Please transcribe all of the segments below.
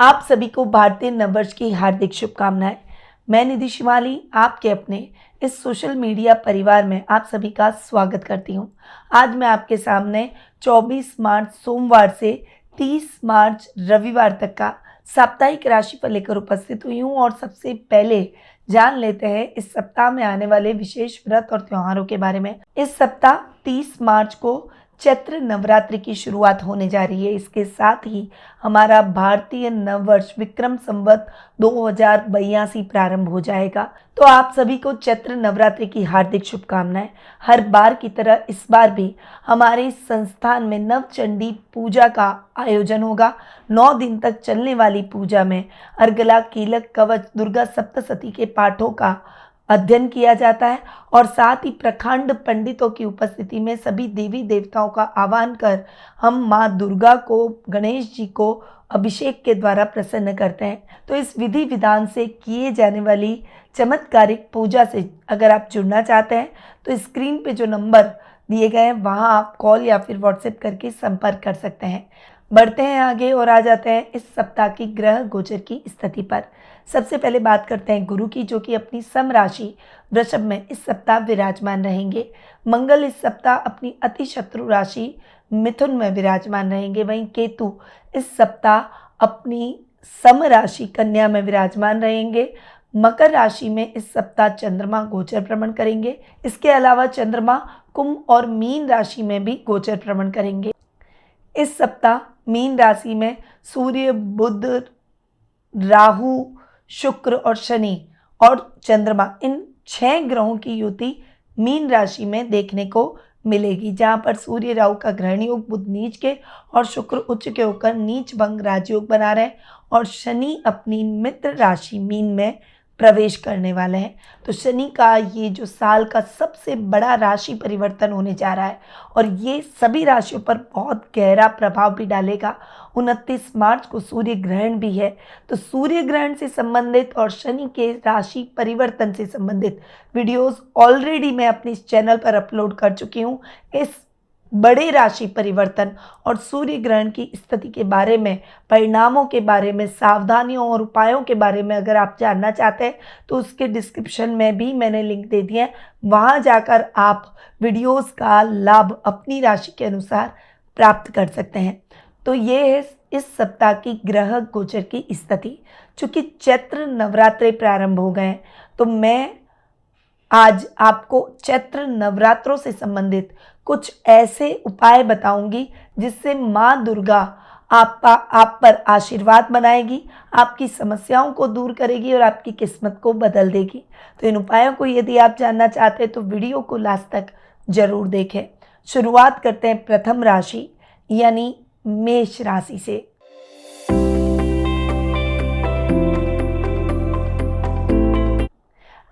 आप सभी को भारतीय नववर्ष की हार्दिक शुभकामनाएं। मैं निधि शिवाली आपके अपने इस सोशल मीडिया परिवार में आप सभी का स्वागत करती हूं। आज मैं आपके सामने 24 मार्च सोमवार से 30 मार्च रविवार तक का साप्ताहिक राशिफल लेकर उपस्थित हुई हूं और सबसे पहले जान लेते हैं इस सप्ताह में आने वाले विशेष व्रत और त्योहारों के बारे में। इस सप्ताह 30 मार्च को चैत्र नवरात्रि की शुरुआत होने जा रही है। इसके साथ ही हमारा भारतीय नववर्ष विक्रम संवत 2082 प्रारंभ हो जाएगा। तो आप सभी को चैत्र नवरात्रि की हार्दिक शुभकामनाएं। हर बार की तरह इस बार भी हमारे संस्थान में नवचंडी पूजा का आयोजन होगा। 9 दिन तक चलने वाली पूजा में अर्गला, कीलक, कवच, दुर्गा सप्तशती के पाठों का अध्ययन किया जाता है और साथ ही प्रखंड पंडितों की उपस्थिति में सभी देवी देवताओं का आह्वान कर हम माँ दुर्गा को, गणेश जी को अभिषेक के द्वारा प्रसन्न करते हैं। तो इस विधि विधान से किए जाने वाली चमत्कारिक पूजा से अगर आप जुड़ना चाहते हैं तो स्क्रीन पे जो नंबर दिए गए हैं वहाँ आप कॉल या फिर व्हाट्सएप करके संपर्क कर सकते हैं। बढ़ते हैं आगे और आ जाते हैं इस सप्ताह की ग्रह गोचर की स्थिति पर। सबसे पहले बात करते हैं गुरु की, जो कि अपनी सम राशि वृषभ में इस सप्ताह विराजमान रहेंगे। मंगल इस सप्ताह अपनी अति शत्रु राशि मिथुन में विराजमान रहेंगे। वहीं केतु इस सप्ताह अपनी सम राशि कन्या में विराजमान रहेंगे। मकर राशि में इस सप्ताह चंद्रमा गोचर भ्रमण करेंगे। इसके अलावा चंद्रमा कुंभ और मीन राशि में भी गोचर भ्रमण करेंगे। इस सप्ताह मीन राशि में सूर्य, बुध, राहु, शुक्र और शनि और चंद्रमा, इन 6 ग्रहों की युति मीन राशि में देखने को मिलेगी, जहां पर सूर्य राहु का ग्रहण योग, बुध नीच के और शुक्र उच्च के होकर नीच भंग राजयोग बना रहे और शनि अपनी मित्र राशि मीन में प्रवेश करने वाले हैं। तो शनि का ये जो साल का सबसे बड़ा राशि परिवर्तन होने जा रहा है और ये सभी राशियों पर बहुत गहरा प्रभाव भी डालेगा। 29 मार्च को सूर्य ग्रहण भी है। तो सूर्य ग्रहण से संबंधित और शनि के राशि परिवर्तन से संबंधित वीडियोस ऑलरेडी मैं अपने इस चैनल पर अपलोड कर चुकी हूँ। इस बड़े राशि परिवर्तन और सूर्य ग्रहण की स्थिति के बारे में, परिणामों के बारे में, सावधानियों और उपायों के बारे में अगर आप जानना चाहते हैं तो उसके डिस्क्रिप्शन में भी मैंने लिंक दे दिया है। वहां जाकर आप वीडियोस का लाभ अपनी राशि के अनुसार प्राप्त कर सकते हैं। तो ये है इस सप्ताह की ग्रह गोचर की स्थिति। चूंकि चैत्र नवरात्रे प्रारंभ हो गए हैं तो मैं आज आपको चैत्र नवरात्रों से संबंधित कुछ ऐसे उपाय बताऊंगी जिससे माँ दुर्गा आप पर आशीर्वाद बनाएगी, आपकी समस्याओं को दूर करेगी और आपकी किस्मत को बदल देगी। तो इन उपायों को यदि आप जानना चाहते हैं तो वीडियो को लास्ट तक जरूर देखें। शुरुआत करते हैं प्रथम राशि यानी मेष राशि से।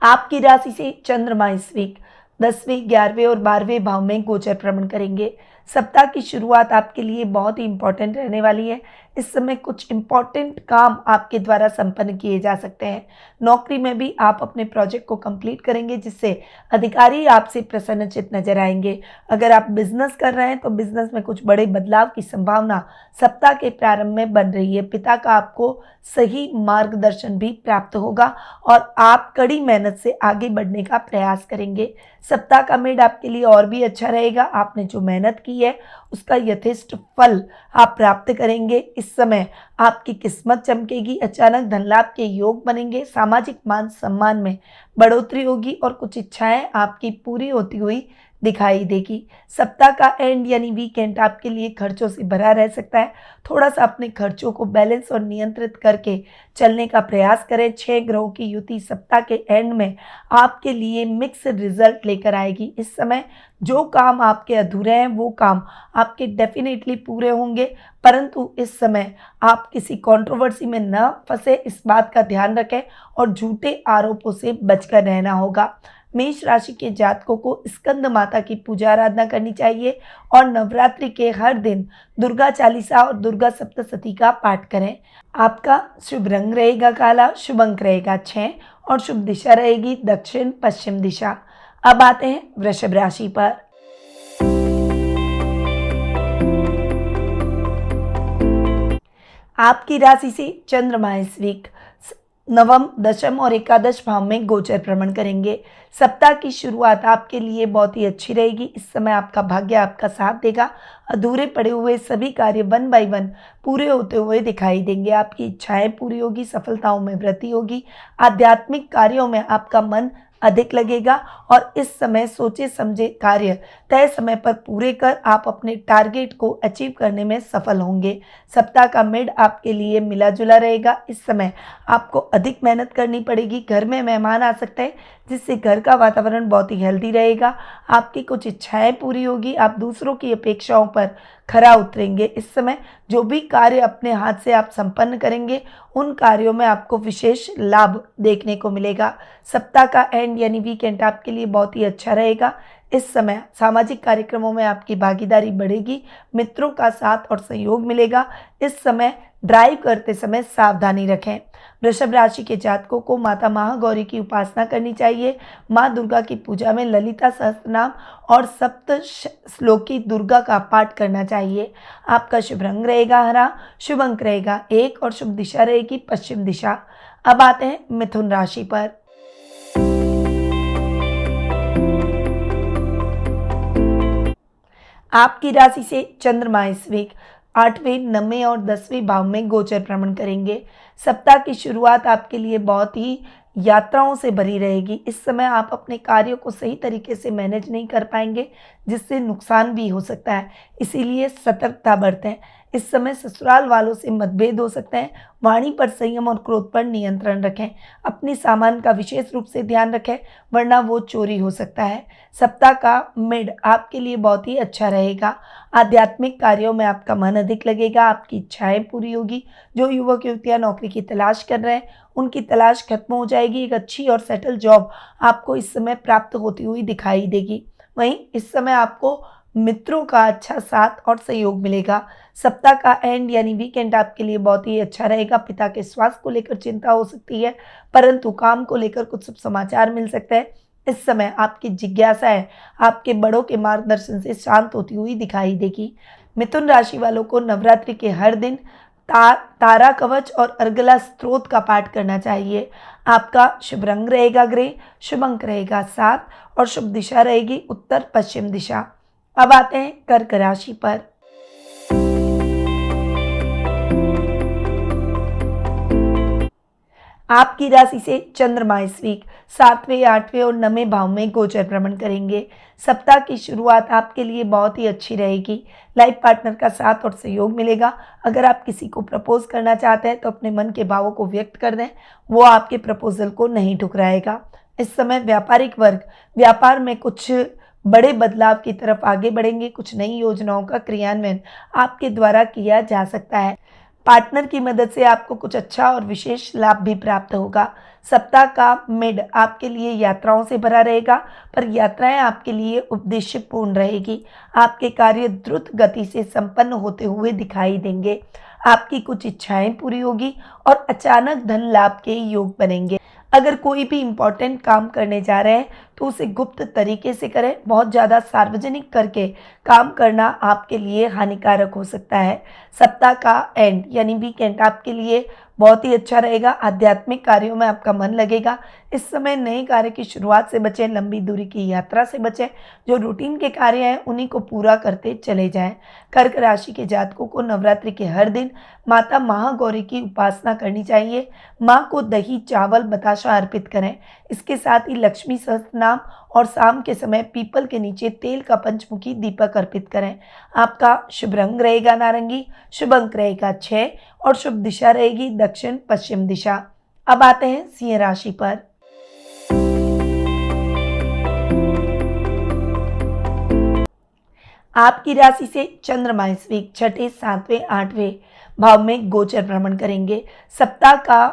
आपकी राशि से चंद्रमा इस वीक 10वें, 11वें और 12वें भाव में गोचर भ्रमण करेंगे। सप्ताह की शुरुआत आपके लिए बहुत ही इंपॉर्टेंट रहने वाली है। इस समय कुछ इंपॉर्टेंट काम आपके द्वारा संपन्न किए जा सकते हैं। नौकरी में भी आप अपने प्रोजेक्ट को कंप्लीट करेंगे जिससे अधिकारी आपसे प्रसन्नचित्त नजर आएंगे। अगर आप बिजनेस कर रहे हैं तो बिजनेस में कुछ बड़े बदलाव की संभावना सप्ताह के प्रारंभ में बन रही है। पिता का आपको सही मार्गदर्शन भी प्राप्त होगा और आप कड़ी मेहनत से आगे बढ़ने का प्रयास करेंगे। सप्ताह का मिड आपके लिए और भी अच्छा रहेगा। आपने जो मेहनत की है उसका यथेष्ट फल आप प्राप्त करेंगे। इस समय आपकी किस्मत चमकेगी, अचानक धन लाभ के योग बनेंगे, सामाजिक मान सम्मान में बढ़ोतरी होगी और कुछ इच्छाएं आपकी पूरी होती हुई दिखाई देगी। सप्ताह का एंड यानी वीकेंड आपके लिए खर्चों से भरा रह सकता है। थोड़ा सा अपने खर्चों को बैलेंस और नियंत्रित करके चलने का प्रयास करें। 6 ग्रहों की युति सप्ताह के एंड में आपके लिए मिक्स रिजल्ट लेकर आएगी। इस समय जो काम आपके अधूरे हैं वो काम आपके डेफिनेटली पूरे होंगे, परंतु इस समय आप किसी कंट्रोवर्सी में न फंसे, इस बात का ध्यान रखें और झूठे आरोपों से बचकर रहना होगा। मेष राशि के जातकों को स्कंद माता की पूजा आराधना करनी चाहिए और नवरात्रि के हर दिन दुर्गा चालीसा और दुर्गा सप्तशती का पाठ करें। आपका शुभ रंग रहेगा काला, शुभ अंक रहेगा 6 और शुभ दिशा रहेगी दक्षिण पश्चिम दिशा। अब आते हैं वृषभ राशि पर। आपकी राशि से चंद्रमा इस वीक नवम, दशम और एकादश भाव में गोचर भ्रमण करेंगे। सप्ताह की शुरुआत आपके लिए बहुत ही अच्छी रहेगी। इस समय आपका भाग्य आपका साथ देगा। अधूरे पड़े हुए सभी कार्य वन बाय वन पूरे होते हुए दिखाई देंगे। आपकी इच्छाएं पूरी होगी, सफलताओं में वृद्धि होगी। आध्यात्मिक कार्यों में आपका मन अधिक लगेगा और इस समय सोचे समझे कार्य तय समय पर पूरे कर आप अपने टारगेट को अचीव करने में सफल होंगे। सप्ताह का मिड आपके लिए मिला जुला रहेगा। इस समय आपको अधिक मेहनत करनी पड़ेगी। घर में मेहमान आ सकते हैं जिससे घर का वातावरण बहुत ही हेल्दी रहेगा। आपकी कुछ इच्छाएं पूरी होगी। आप दूसरों की अपेक्षाओं पर खरा उतरेंगे। इस समय जो भी कार्य अपने हाथ से आप संपन्न करेंगे उन कार्यों में आपको विशेष लाभ देखने को मिलेगा। सप्ताह का एंड यानी वीकेंड आपके लिए बहुत ही अच्छा रहेगा। इस समय सामाजिक कार्यक्रमों में आपकी भागीदारी बढ़ेगी। मित्रों का साथ और सहयोग मिलेगा। इस समय ड्राइव करते समय सावधानी रखें। वृषभ राशि के जातकों को माता महागौरी की उपासना करनी चाहिए। माँ दुर्गा की पूजा में ललिता सहस्त्रनाम और सप्त श्लोकी दुर्गा का पाठ करना चाहिए। आपका शुभ रंग रहेगा हरा, शुभ अंक रहेगा 1 और शुभ दिशा रहेगी पश्चिम दिशा। अब आते हैं मिथुन राशि पर। आपकी राशि से चंद्रमा इस वीक 8वें, 9वें और 10वें भाव में गोचर भ्रमण करेंगे। सप्ताह की शुरुआत आपके लिए बहुत ही यात्राओं से भरी रहेगी। इस समय आप अपने कार्यों को सही तरीके से मैनेज नहीं कर पाएंगे जिससे नुकसान भी हो सकता है, इसीलिए सतर्कता बरतें। इस समय ससुराल वालों से मतभेद हो सकते हैं। वाणी पर संयम और क्रोध पर नियंत्रण रखें। अपनी सामान का विशेष रूप से ध्यान रखें वरना वो चोरी हो सकता है। सप्ताह का मिड आपके लिए बहुत ही अच्छा रहेगा। आध्यात्मिक कार्यों में आपका मन अधिक लगेगा। आपकी इच्छाएं पूरी होगी। जो युवक युवतियां नौकरी की तलाश कर रहे हैं उनकी तलाश खत्म हो जाएगी। एक अच्छी और सेटल जॉब आपको इस समय प्राप्त होती हुई दिखाई देगी। वहीं इस समय आपको मित्रों का अच्छा साथ और सहयोग मिलेगा। सप्ताह का एंड यानी वीकेंड आपके लिए बहुत ही अच्छा रहेगा। पिता के स्वास्थ्य को लेकर चिंता हो सकती है परंतु काम को लेकर कुछ शुभ समाचार मिल सकते हैं। इस समय आपकी जिज्ञासाएं आपके बड़ों के मार्गदर्शन से शांत होती हुई दिखाई देगी। मिथुन राशि वालों को नवरात्रि के हर दिन तारा कवच और अर्गला स्तोत्र का पाठ करना चाहिए। आपका शुभ रंग रहेगा ग्रे, शुभ अंक रहेगा 7 और शुभ दिशा रहेगी उत्तर पश्चिम दिशा। अब आते हैं कर्क राशि पर। आपकी राशि से चंद्रमा इस वीक 7वें, 8वें और 9वें भाव में गोचर भ्रमण करेंगे। सप्ताह की शुरुआत आपके लिए बहुत ही अच्छी रहेगी। लाइफ पार्टनर का साथ और सहयोग मिलेगा। अगर आप किसी को प्रपोज करना चाहते हैं तो अपने मन के भावों को व्यक्त कर दें, वो आपके प्रपोजल को नहीं ठुकराएगा। इस समय व्यापारिक वर्ग व्यापार में कुछ बड़े बदलाव की तरफ आगे बढ़ेंगे। कुछ नई योजनाओं का क्रियान्वयन आपके द्वारा किया जा सकता है। पार्टनर की मदद से आपको कुछ अच्छा और विशेष लाभ भी प्राप्त होगा। सप्ताह का मिड आपके लिए यात्राओं से भरा रहेगा पर यात्राएं आपके लिए उद्देश्यपूर्ण रहेगी। आपके कार्य द्रुत गति से संपन्न होते हुए दिखाई देंगे। आपकी कुछ इच्छाएं पूरी होगी और अचानक धन लाभ के योग बनेंगे। अगर कोई भी इम्पोर्टेंट काम करने जा रहे हैं तो उसे गुप्त तरीके से करें। बहुत ज़्यादा सार्वजनिक करके काम करना आपके लिए हानिकारक हो सकता है। सप्ताह का एंड यानी वीकेंड आपके लिए बहुत ही अच्छा रहेगा। आध्यात्मिक कार्यों में आपका मन लगेगा। इस समय नए कार्य की शुरुआत से बचें, लंबी दूरी की यात्रा से बचें। जो रूटीन के कार्य हैं उन्हीं को पूरा करते चले जाएं। कर्क राशि के जातकों को नवरात्रि के हर दिन माता महागौरी की उपासना करनी चाहिए। माँ को दही, चावल, बताशा अर्पित करें। इसके साथ ही लक्ष्मी सहस्त्रनाम और शाम के समय पीपल के नीचे तेल का पंचमुखी दीपक अर्पित करें। आपका शुभ रंग रहेगा नारंगी, शुभ अंक रहेगा 6 और शुभ दिशा रहेगी दक्षिण पश्चिम दिशा। अब आते हैं सिंह राशि पर। आपकी राशि से चंद्रमा इस वीक 6ठे, 7वें, 8वें भाव में गोचर भ्रमण करेंगे। सप्ताह का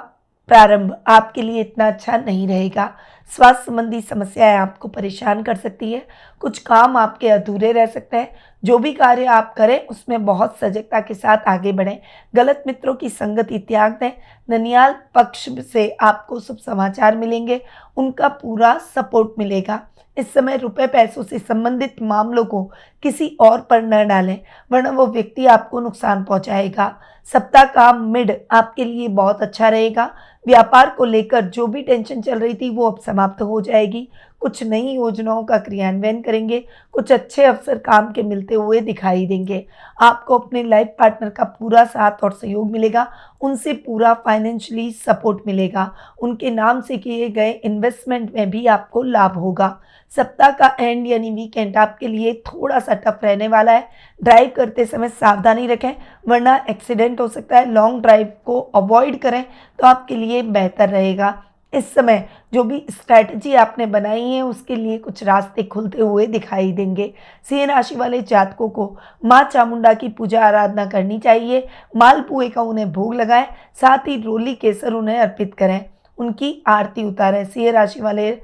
प्रारंभ आपके लिए इतना अच्छा नहीं रहेगा। स्वास्थ्य संबंधी समस्याएं आपको परेशान कर सकती है। कुछ काम आपके अधूरे रह सकते हैं। जो भी कार्य आप करें उसमें बहुत सजगता के साथ आगे बढ़ें। गलत मित्रों की संगति त्याग दें। ननियाल पक्ष से आपको शुभ समाचार मिलेंगे, उनका पूरा सपोर्ट मिलेगा। इस समय रुपए पैसों से संबंधित मामलों को किसी और पर न डालें, वरना वो व्यक्ति आपको नुकसान पहुंचाएगा। सप्ताह का मिड आपके लिए बहुत अच्छा रहेगा। व्यापार को लेकर जो भी टेंशन चल रही थी वो अब समाप्त हो जाएगी। कुछ नई योजनाओं का क्रियान्वयन करेंगे, कुछ अच्छे अवसर काम के मिलते हुए दिखाई देंगे। आपको अपने लाइफ पार्टनर का पूरा साथ और सहयोग मिलेगा, उनसे पूरा फाइनेंशियली सपोर्ट मिलेगा, उनके नाम से किए गए इन्वेस्टमेंट में भी आपको लाभ होगा। सप्ताह का एंड यानी वीकेंड आपके लिए थोड़ा सा टफ रहने वाला है। ड्राइव करते समय सावधानी रखें, वरना एक्सीडेंट हो सकता है। लॉन्ग ड्राइव को अवॉइड करें तो आपके लिए बेहतर रहेगा। इस समय जो भी स्ट्रैटेजी आपने बनाई है उसके लिए कुछ रास्ते खुलते हुए दिखाई देंगे। सिंह राशि वाले जातकों को माँ चामुंडा की पूजा आराधना करनी चाहिए। मालपुए का उन्हें भोग लगाएं, साथ ही रोली केसर उन्हें अर्पित करें, उनकी आरती उतारें। सिंह राशि वाले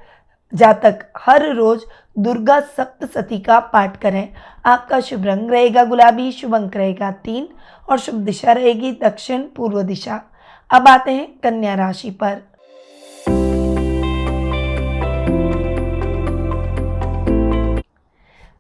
जातक हर रोज दुर्गा सप्तशती का पाठ करें। आपका शुभ रंग रहेगा गुलाबी, शुभ अंक रहेगा 3 और शुभ दिशा रहेगी दक्षिण पूर्व दिशा। अब आते हैं कन्या राशि पर।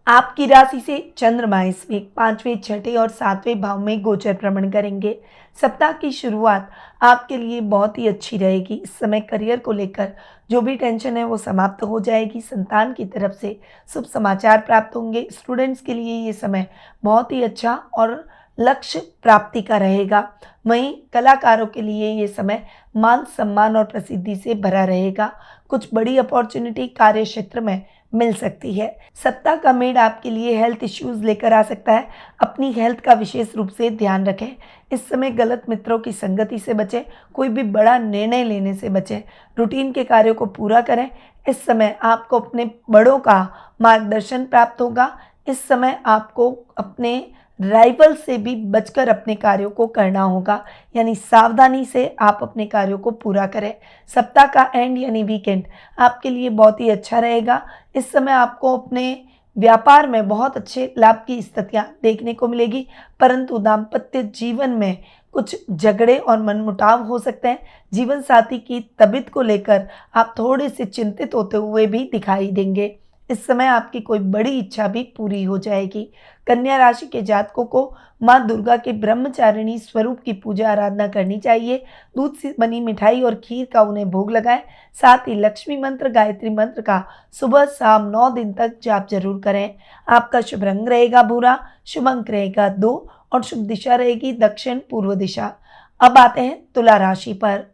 आपकी राशि से चंद्रमा इस वीक 5वें, 6ठे और 7वें भाव में गोचर भ्रमण करेंगे। सप्ताह की शुरुआत आपके लिए बहुत ही अच्छी रहेगी। इस समय करियर को लेकर जो भी टेंशन है वो समाप्त हो जाएगी। संतान की तरफ से शुभ समाचार प्राप्त होंगे। स्टूडेंट्स के लिए ये समय बहुत ही अच्छा और लक्ष्य प्राप्ति का रहेगा। वहीं कलाकारों के लिए ये समय मान सम्मान और प्रसिद्धि से भरा रहेगा। कुछ बड़ी अपॉर्चुनिटी कार्य क्षेत्र में मिल सकती है। सप्ताह का मेड आपके लिए हेल्थ इश्यूज लेकर आ सकता है। अपनी हेल्थ का विशेष रूप से ध्यान रखें। इस समय गलत मित्रों की संगति से बचें, कोई भी बड़ा निर्णय लेने से बचें, रूटीन के कार्यों को पूरा करें। इस समय आपको अपने बड़ों का मार्गदर्शन प्राप्त होगा। इस समय आपको अपने राइवल से भी बचकर अपने कार्यों को करना होगा, यानी सावधानी से आप अपने कार्यों को पूरा करें। सप्ताह का एंड यानी वीकेंड आपके लिए बहुत ही अच्छा रहेगा। इस समय आपको अपने व्यापार में बहुत अच्छे लाभ की स्थितियां देखने को मिलेगी, परंतु दाम्पत्य जीवन में कुछ झगड़े और मनमुटाव हो सकते हैं। जीवन साथी की तबीयत को लेकर आप थोड़े से चिंतित होते हुए भी दिखाई देंगे। इस समय आपकी कोई बड़ी इच्छा भी पूरी हो जाएगी। कन्या राशि के जातकों को माँ दुर्गा के ब्रह्मचारिणी स्वरूप की पूजा आराधना करनी चाहिए। दूध से बनी मिठाई और खीर का उन्हें भोग लगाएं। साथ ही लक्ष्मी मंत्र, गायत्री मंत्र का सुबह शाम 9 दिन तक जाप जरूर करें। आपका शुभ रंग रहेगा भूरा, शुभ अंक रहेगा 2 और शुभ दिशा रहेगी दक्षिण पूर्व दिशा। अब आते हैं तुला राशि पर।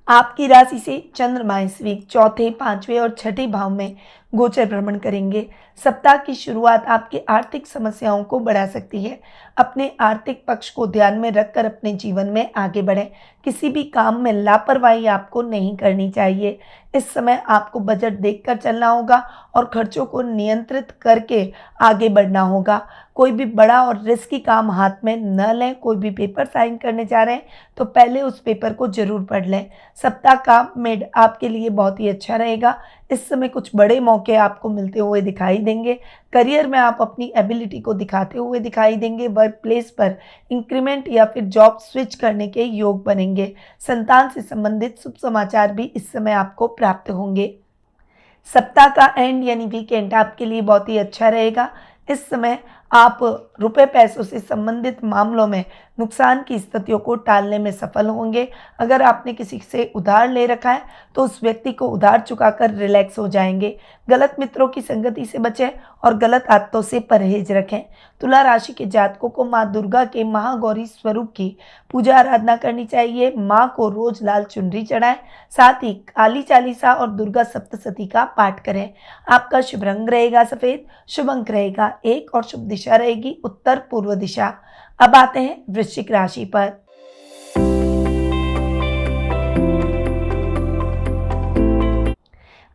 आपकी राशि से चंद्रमा इस वीक 4थे, 5वें और 6ठे भाव में गोचर भ्रमण करेंगे। सप्ताह की शुरुआत आपकी आर्थिक समस्याओं को बढ़ा सकती है। अपने आर्थिक पक्ष को ध्यान में रखकर अपने जीवन में आगे बढ़ें। किसी भी काम में लापरवाही आपको नहीं करनी चाहिए। इस समय आपको बजट देखकर चलना होगा और खर्चों को नियंत्रित करके आगे बढ़ना होगा। कोई भी बड़ा और रिस्की काम हाथ में न लें। कोई भी पेपर साइन करने जा रहे हैं तो पहले उस पेपर को जरूर पढ़ लें। सप्ताह का मिड आपके लिए बहुत ही अच्छा रहेगा। इस समय कुछ बड़े मौके आपको मिलते हुए दिखाई देंगे। करियर में आप अपनी एबिलिटी को दिखाते हुए दिखाई देंगे। वर्क प्लेस पर इंक्रीमेंट या फिर जॉब स्विच करने के योग बनेंगे। संतान से संबंधित शुभ समाचार भी इस समय आपको प्राप्त होंगे। सप्ताह का एंड यानी वीकेंड आपके लिए बहुत ही अच्छा रहेगा। इस समय आप रुपए पैसों से संबंधित मामलों में नुकसान की स्थितियों को टालने में सफल होंगे। अगर आपने किसी से उधार ले रखा है तो उस व्यक्ति को उधार चुकाकर रिलैक्स हो जाएंगे। गलत मित्रों की संगति से बचें और गलत आदतों से परहेज रखें। तुला राशि के जातकों को माँ दुर्गा के महागौरी स्वरूप की पूजा आराधना करनी चाहिए। माँ को रोज लाल चुनरी चढ़ाएं। साथ ही काली चालीसा और दुर्गा सप्तशती का पाठ करें। आपका शुभ रंग रहेगा सफेद, शुभ अंक रहेगा 1 और शुभ दिशा रहेगी उत्तर पूर्व दिशा। अब आते हैं वृश्चिक राशि पर।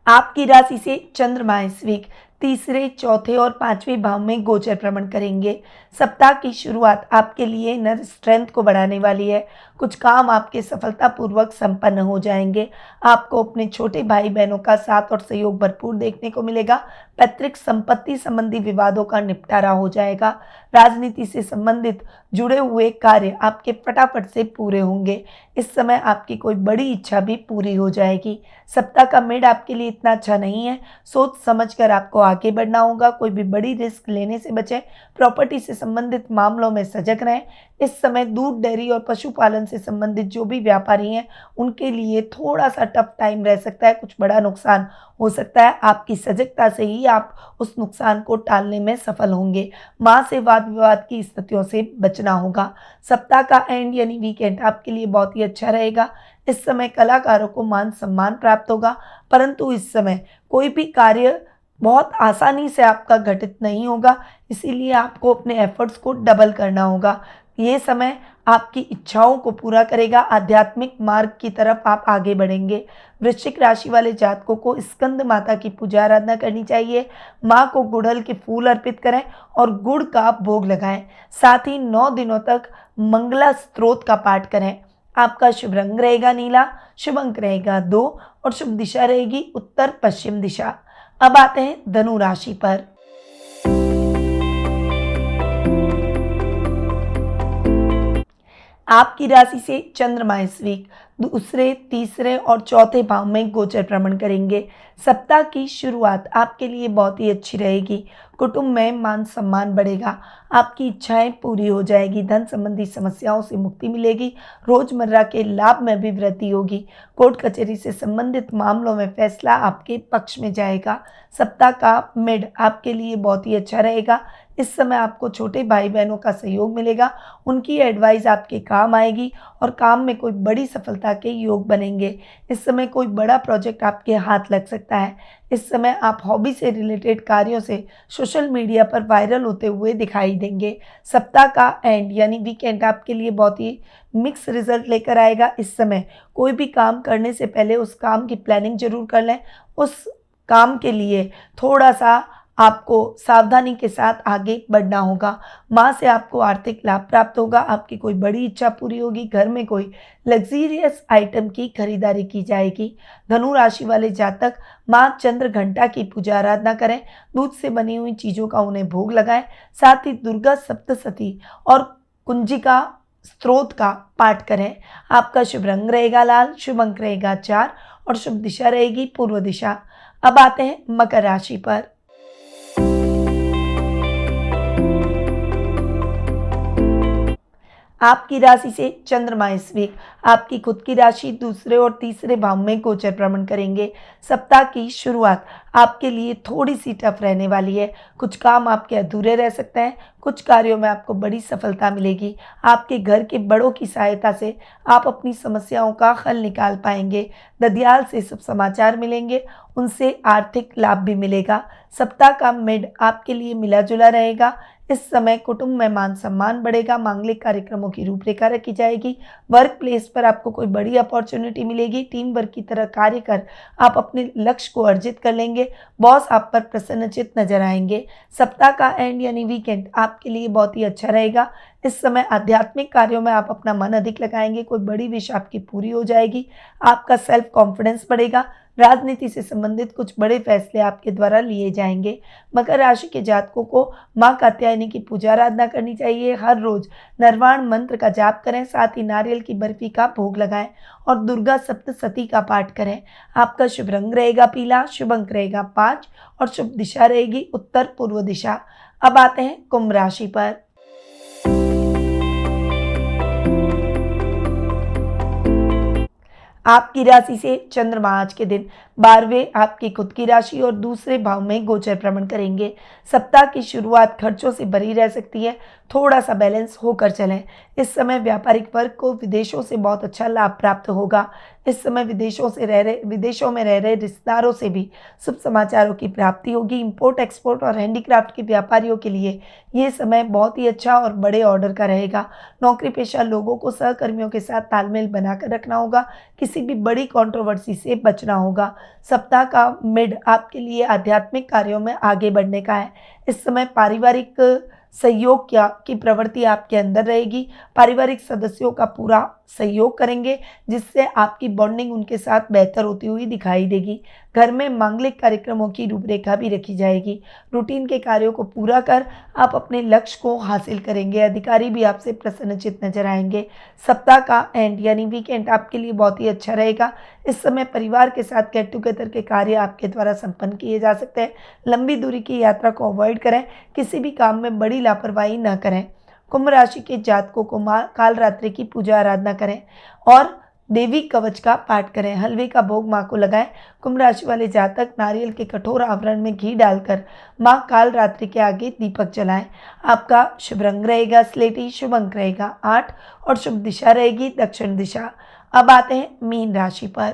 आपकी राशि से चंद्रमा इस वीक तीसरे, चौथे और पांचवें भाव में गोचर भ्रमण करेंगे। सप्ताह की शुरुआत आपके लिए इनर स्ट्रेंथ को बढ़ाने वाली है। कुछ काम आपके सफलतापूर्वक संपन्न हो जाएंगे। आपको अपने छोटे भाई बहनों का साथ और सहयोग भरपूर देखने को मिलेगा। पैतृक संपत्ति संबंधी विवादों का निपटारा हो जाएगा। राजनीति से संबंधित जुड़े हुए कार्य आपके फटाफट से पूरे होंगे। इस समय आपकी कोई बड़ी इच्छा भी पूरी हो जाएगी। सप्ताह का मिड आपके लिए इतना अच्छा नहीं है। सोच समझकर आपको आगे बढ़ना होगा। कोई भी बड़ी रिस्क लेने से बचें। प्रॉपर्टी से संबंधित मामलों में सजग रहें। इस समय दूध, डेयरी और पशुपालन से संबंधित जो भी व्यापारी हैं उनके लिए थोड़ा सा टफ टाइम रह सकता है। कुछ बड़ा नुकसान हो सकता है। आपकी सजगता से ही आप उस नुकसान को टालने में सफल होंगे। माँ से वाद विवाद की स्थितियों से बचना होगा। सप्ताह का एंड यानी वीकेंड आपके लिए बहुत ही अच्छा रहेगा। इस समय कलाकारों को मान सम्मान प्राप्त होगा, परंतु इस समय कोई भी कार्य बहुत आसानी से आपका घटित नहीं होगा, इसीलिए आपको अपने एफर्ट्स को डबल करना होगा। ये समय आपकी इच्छाओं को पूरा करेगा। आध्यात्मिक मार्ग की तरफ आप आगे बढ़ेंगे। वृश्चिक राशि वाले जातकों को स्कंद माता की पूजा आराधना करनी चाहिए। माँ को गुड़हल के फूल अर्पित करें और गुड़ का भोग लगाएं। साथ ही 9 दिनों तक मंगला स्तोत्र का पाठ करें। आपका शुभ रंग रहेगा नीला, शुभ अंक रहेगा 2 और शुभ दिशा रहेगी उत्तर पश्चिम दिशा। अब आते हैं धनु राशि पर। आपकी राशि से चंद्रमा इस वीक दूसरे, तीसरे और चौथे भाव में गोचर भ्रमण करेंगे। सप्ताह की शुरुआत आपके लिए बहुत ही अच्छी रहेगी। कुटुंब में मान सम्मान बढ़ेगा। आपकी इच्छाएं पूरी हो जाएगी। धन संबंधी समस्याओं से मुक्ति मिलेगी। रोजमर्रा के लाभ में भी वृद्धि होगी। कोर्ट कचहरी से संबंधित मामलों में फैसला आपके पक्ष में जाएगा। सप्ताह का मिड आपके लिए बहुत ही अच्छा रहेगा। इस समय आपको छोटे भाई बहनों का सहयोग मिलेगा। उनकी एडवाइस आपके काम आएगी और काम में कोई बड़ी सफलता के योग बनेंगे। इस समय कोई बड़ा प्रोजेक्ट आपके हाथ लग सकता है। इस समय आप हॉबी से रिलेटेड कार्यों से सोशल मीडिया पर वायरल होते हुए दिखाई देंगे। सप्ताह का एंड यानी वीकेंड आपके लिए बहुत ही मिक्स रिजल्ट लेकर आएगा। इस समय कोई भी काम करने से पहले उस काम की प्लानिंग जरूर कर लें। उस काम के लिए थोड़ा सा आपको सावधानी के साथ आगे बढ़ना होगा। माँ से आपको आर्थिक लाभ प्राप्त होगा। आपकी कोई बड़ी इच्छा पूरी होगी। घर में कोई लग्जीरियस आइटम की खरीदारी की जाएगी। धनु राशि वाले जातक माँ चंद्र घंटा की पूजा आराधना करें। दूध से बनी हुई चीज़ों का उन्हें भोग लगाएं। साथ ही दुर्गा सप्तशती और कुंजिका स्तोत्र का पाठ करें। आपका शुभ रंग रहेगा लाल, शुभ अंक रहेगा 4 और शुभ दिशा रहेगी पूर्व दिशा। अब आते हैं मकर राशि पर। आपकी राशि से चंद्रमा इस वीक आपकी खुद की राशि दूसरे और तीसरे भाव में गोचर भ्रमण करेंगे। सप्ताह की शुरुआत आपके लिए थोड़ी सी टफ रहने वाली है। कुछ काम आपके अधूरे रह सकते हैं। कुछ कार्यों में आपको बड़ी सफलता मिलेगी। आपके घर के बड़ों की सहायता से आप अपनी समस्याओं का हल निकाल पाएंगे। ददियाल से शुभ समाचार मिलेंगे, उनसे आर्थिक लाभ भी मिलेगा। सप्ताह का मिड आपके लिए मिला जुला रहेगा। इस समय कुटुंब में मान सम्मान बढ़ेगा। मांगलिक कार्यक्रमों की रूपरेखा रखी जाएगी। वर्क प्लेस पर आपको कोई बड़ी अपॉर्चुनिटी मिलेगी। टीम वर्क की तरह कार्य कर आप अपने लक्ष्य को अर्जित कर लेंगे। बॉस आप पर प्रसन्नचित नजर आएंगे। सप्ताह का एंड यानी वीकेंड आपके लिए बहुत ही अच्छा रहेगा। इस समय आध्यात्मिक कार्यों में आप अपना मन अधिक लगाएंगे। कोई बड़ी विश आपकी पूरी हो जाएगी। आपका सेल्फ कॉन्फिडेंस बढ़ेगा। राजनीति से संबंधित कुछ बड़े फैसले आपके द्वारा लिए जाएंगे। मकर राशि के जातकों को माँ कात्यायनी की पूजा आराधना करनी चाहिए। हर रोज नरवाण मंत्र का जाप करें। साथ ही नारियल की बर्फी का भोग लगाएं और दुर्गा सप्तशती का पाठ करें। आपका शुभ रंग रहेगा पीला, शुभ अंक रहेगा 5 और शुभ दिशा रहेगी उत्तर पूर्व दिशा। अब आते हैं कुंभ राशि पर। आपकी राशि से चंद्रमा आज के दिन 12वें आपकी खुद की राशि और दूसरे भाव में गोचर भ्रमण करेंगे। सप्ताह की शुरुआत खर्चों से भरी रह सकती है। थोड़ा सा बैलेंस होकर चलें। इस समय व्यापारिक वर्ग को विदेशों से बहुत अच्छा लाभ प्राप्त होगा। इस समय विदेशों में रह रहे रिश्तेदारों से भी शुभ समाचारों की प्राप्ति होगी। इंपोर्ट एक्सपोर्ट और हैंडीक्राफ्ट के व्यापारियों के लिए ये समय बहुत ही अच्छा और बड़े ऑर्डर का रहेगा। नौकरी पेशा लोगों को सहकर्मियों के साथ तालमेल बनाकर रखना होगा। किसी किसी भी बड़ी कंट्रोवर्सी से बचना होगा। सप्ताह का मिड आपके लिए आध्यात्मिक कार्यों में आगे बढ़ने का है। इस समय पारिवारिक सहयोग की प्रवृत्ति आपके अंदर रहेगी। पारिवारिक सदस्यों का पूरा सहयोग करेंगे, जिससे आपकी बॉन्डिंग उनके साथ बेहतर होती हुई दिखाई देगी। घर में मांगलिक कार्यक्रमों की रूपरेखा भी रखी जाएगी। रूटीन के कार्यों को पूरा कर आप अपने लक्ष्य को हासिल करेंगे। अधिकारी भी आपसे प्रसन्नचित्त नजर आएंगे। सप्ताह का एंड यानी वीकेंड आपके लिए बहुत ही अच्छा रहेगा। इस समय परिवार के साथ गेट टुगेदर के कार्य आपके द्वारा संपन्न किए जा सकते हैं। लंबी दूरी की यात्रा को अवॉइड करें। किसी भी काम में बड़ी लापरवाही न करें। कुंभ राशि के जातकों को मां कालरात्रि की पूजा आराधना करें और देवी कवच का पाठ करें। हलवे का भोग मां को लगाएं। कुंभ राशि वाले जातक नारियल के कठोर आवरण में घी डालकर मां कालरात्रि के आगे दीपक जलाएं। आपका शुभ रंग रहेगा स्लेटी, शुभ अंक रहेगा 8 और शुभ दिशा रहेगी दक्षिण दिशा। अब आते हैं मीन राशि पर।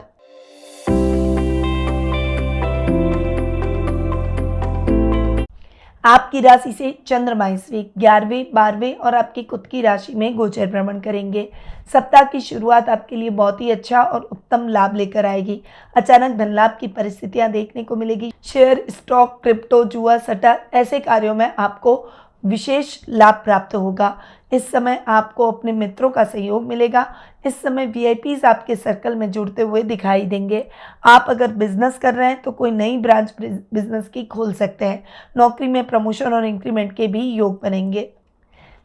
आपकी राशि से चंद्रमा इस वीक 11वें, 12वें और आपकी खुद की राशि में गोचर भ्रमण करेंगे। सप्ताह की शुरुआत आपके लिए बहुत ही अच्छा और उत्तम लाभ लेकर आएगी। अचानक धन लाभ की परिस्थितियां देखने को मिलेगी। शेयर, स्टॉक, क्रिप्टो, जुआ, सट्टा ऐसे कार्यों में आपको विशेष लाभ प्राप्त होगा। इस समय आपको अपने मित्रों का सहयोग मिलेगा। इस समय वीआईपीज आपके सर्कल में जुड़ते हुए दिखाई देंगे। आप अगर बिजनेस कर रहे हैं तो कोई नई ब्रांच बिजनेस की खोल सकते हैं। नौकरी में प्रमोशन और इंक्रीमेंट के भी योग बनेंगे।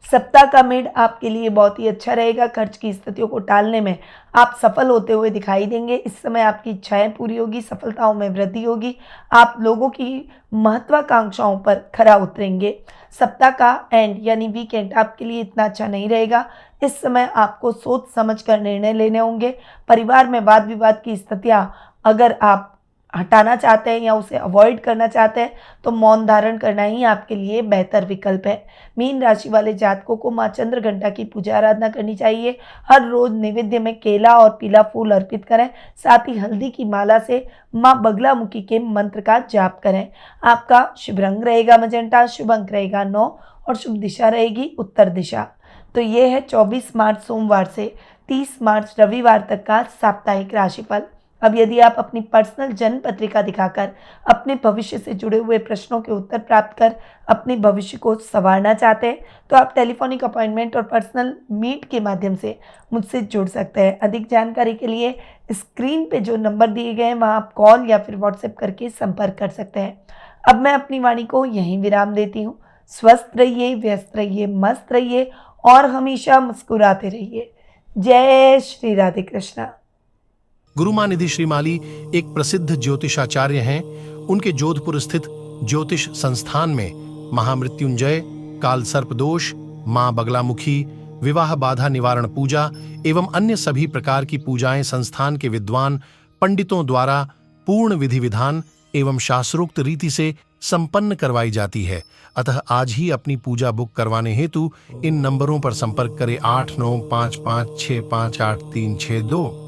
सप्ताह का मिड आपके लिए बहुत ही अच्छा रहेगा। खर्च की स्थितियों को टालने में आप सफल होते हुए दिखाई देंगे। इस समय आपकी इच्छाएं पूरी होगी, सफलताओं में वृद्धि होगी। आप लोगों की महत्वाकांक्षाओं पर खरा उतरेंगे। सप्ताह का एंड यानी वीकेंड आपके लिए इतना अच्छा नहीं रहेगा। इस समय आपको सोच समझ कर निर्णय लेने होंगे। परिवार में वाद विवाद की स्थितियां अगर आप हटाना चाहते हैं या उसे अवॉइड करना चाहते हैं तो मौन धारण करना ही आपके लिए बेहतर विकल्प है। मीन राशि वाले जातकों को मां चंद्रघंटा की पूजा आराधना करनी चाहिए। हर रोज नैवेद्य में केला और पीला फूल अर्पित करें। साथ ही हल्दी की माला से मां बगलामुखी के मंत्र का जाप करें। आपका शुभ रंग रहेगा मजेंटा, शुभ अंक रहेगा 9 और शुभ दिशा रहेगी उत्तर दिशा। तो ये है 24 मार्च सोमवार से 30 मार्च रविवार तक का साप्ताहिक राशिफल। अब यदि आप अपनी पर्सनल जन्म पत्रिका दिखाकर अपने भविष्य से जुड़े हुए प्रश्नों के उत्तर प्राप्त कर अपने भविष्य को संवारना चाहते हैं तो आप टेलीफोनिक अपॉइंटमेंट और पर्सनल मीट के माध्यम से मुझसे जुड़ सकते हैं। अधिक जानकारी के लिए स्क्रीन पे जो नंबर दिए गए हैं वहाँ आप कॉल या फिर व्हाट्सएप करके संपर्क कर सकते हैं। अब मैं अपनी वाणी को यहीं विराम देती हूँ। स्वस्थ रहिए, व्यस्त रहिए, मस्त रहिए और हमेशा मुस्कुराते रहिए। जय श्री राधे कृष्णा। गुरुमां निधि श्रीमाली एक प्रसिद्ध ज्योतिषाचार्य हैं। उनके जोधपुर स्थित ज्योतिष संस्थान में महामृत्युंजय, काल सर्प दोष, मां बगलामुखी, विवाह बाधा निवारण पूजा एवं अन्य सभी प्रकार की पूजाएं संस्थान के विद्वान पंडितों द्वारा पूर्ण विधि विधान एवं शास्त्रोक्त रीति से संपन्न करवाई जाती है। अतः आज ही अपनी पूजा बुक करवाने हेतु इन नंबरों पर संपर्क करें 8955658362।